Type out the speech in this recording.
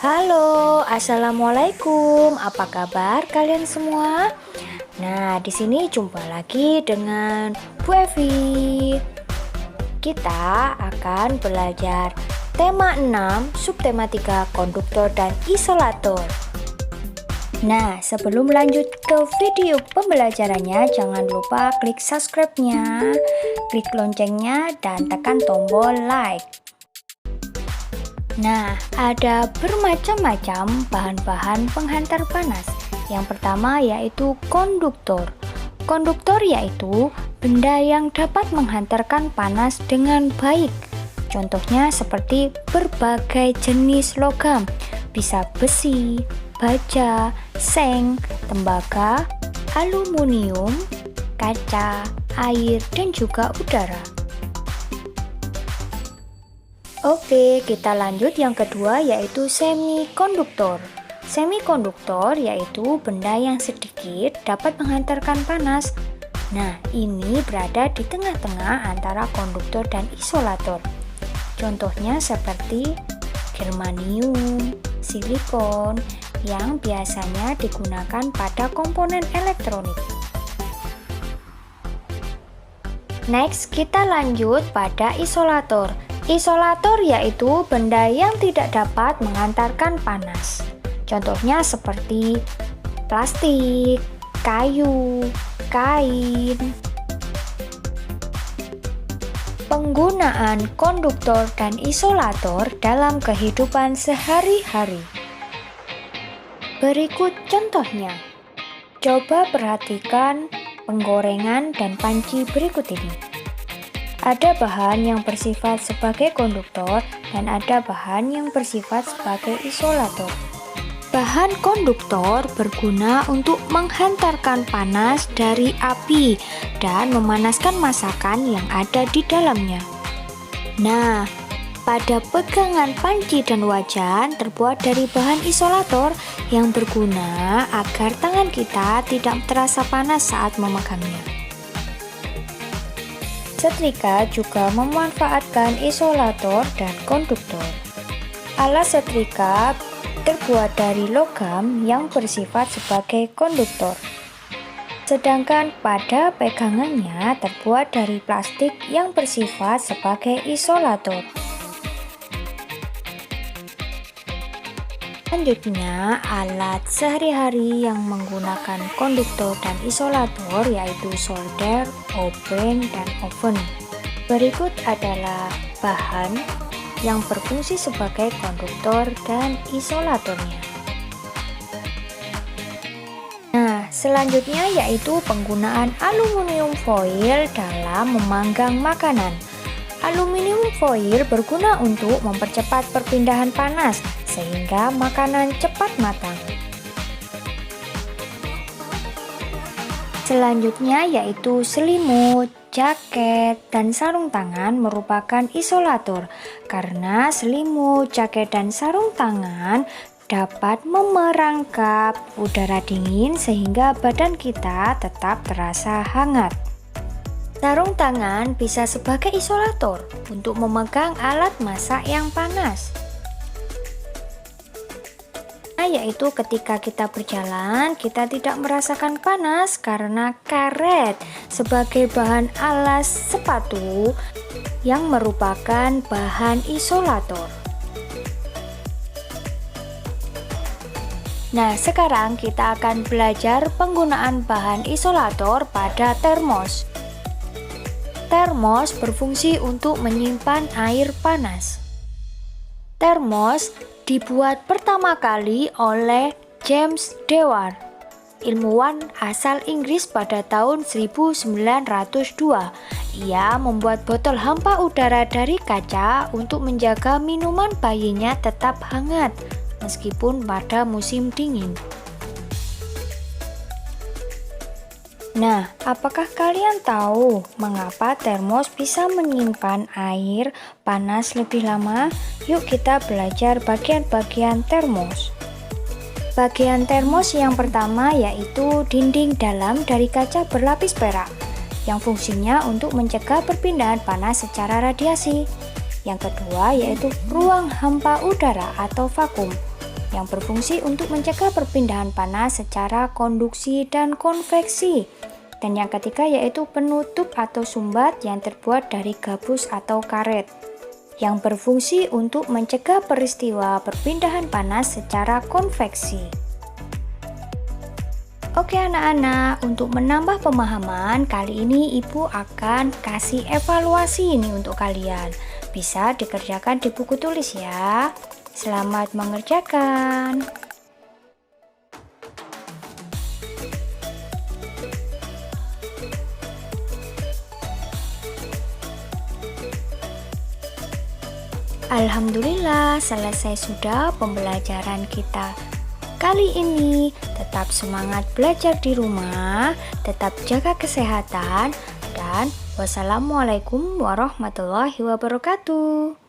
Halo, assalamualaikum. Apa kabar kalian semua? Nah, di sini jumpa lagi dengan Bu Evi. Kita akan belajar tema 6, subtema 3, konduktor dan isolator. Nah, sebelum lanjut ke video pembelajarannya, jangan lupa klik subscribe-nya, klik loncengnya, dan tekan tombol like. Nah, ada bermacam-macam bahan-bahan penghantar panas. Yang pertama yaitu konduktor. Konduktor yaitu benda yang dapat menghantarkan panas dengan baik. Contohnya seperti berbagai jenis logam, bisa besi, baja, seng, tembaga, aluminium, kaca, air, dan juga udara. Oke, kita lanjut yang kedua yaitu semikonduktor. Semikonduktor yaitu benda yang sedikit dapat menghantarkan panas. Nah, ini berada di tengah-tengah antara konduktor dan isolator. Contohnya seperti germanium, silikon yang biasanya digunakan pada komponen elektronik. Next, kita lanjut pada isolator. Isolator yaitu benda yang tidak dapat menghantarkan panas. Contohnya seperti plastik, kayu, kain. Penggunaan konduktor dan isolator dalam kehidupan sehari-hari. Berikut contohnya. Coba perhatikan penggorengan dan panci berikut ini. Ada bahan yang bersifat sebagai konduktor dan ada bahan yang bersifat sebagai isolator. Bahan konduktor berguna untuk menghantarkan panas dari api dan memanaskan masakan yang ada di dalamnya. Nah, pada pegangan panci dan wajan terbuat dari bahan isolator yang berguna agar tangan kita tidak terasa panas saat memegangnya. Setrika juga memanfaatkan isolator dan konduktor. Alat setrika terbuat dari logam yang bersifat sebagai konduktor. Sedangkan pada pegangannya terbuat dari plastik yang bersifat sebagai isolator. Selanjutnya, alat sehari-hari yang menggunakan konduktor dan isolator yaitu solder, obeng, dan oven. Berikut adalah bahan yang berfungsi sebagai konduktor dan isolatornya. Nah, selanjutnya yaitu penggunaan aluminium foil dalam memanggang makanan. Aluminium foil berguna untuk mempercepat perpindahan panas sehingga makanan cepat matang. Selanjutnya yaitu selimut, jaket, dan sarung tangan merupakan isolator karena selimut, jaket, dan sarung tangan dapat memerangkap udara dingin sehingga badan kita tetap terasa hangat. Sarung tangan bisa sebagai isolator untuk memegang alat masak yang panas. Yaitu ketika kita berjalan, kita tidak merasakan panas karena karet sebagai bahan alas sepatu yang merupakan bahan isolator. Nah, sekarang kita akan belajar penggunaan bahan isolator pada termos. Termos berfungsi untuk menyimpan air panas. Termos dibuat pertama kali oleh James Dewar, ilmuwan asal Inggris pada tahun 1902. Ia membuat botol hampa udara dari kaca untuk menjaga minuman bayinya tetap hangat meskipun pada musim dingin. Nah, apakah kalian tahu mengapa termos bisa menyimpan air panas lebih lama? Yuk kita belajar bagian-bagian termos. Bagian termos yang pertama yaitu dinding dalam dari kaca berlapis perak, yang fungsinya untuk mencegah perpindahan panas secara radiasi. Yang kedua yaitu ruang hampa udara atau vakum. yang berfungsi untuk mencegah perpindahan panas secara konduksi dan konveksi. Dan yang ketiga yaitu penutup atau sumbat yang terbuat dari gabus atau karet, yang berfungsi untuk mencegah peristiwa perpindahan panas secara konveksi. Oke anak-anak, untuk menambah pemahaman, kali ini Ibu akan kasih evaluasi ini untuk kalian. Bisa dikerjakan di buku tulis ya. Selamat mengerjakan. Alhamdulillah, selesai sudah pembelajaran kita kali ini. Tetap semangat belajar di rumah, tetap jaga kesehatan, dan wassalamualaikum warahmatullahi wabarakatuh.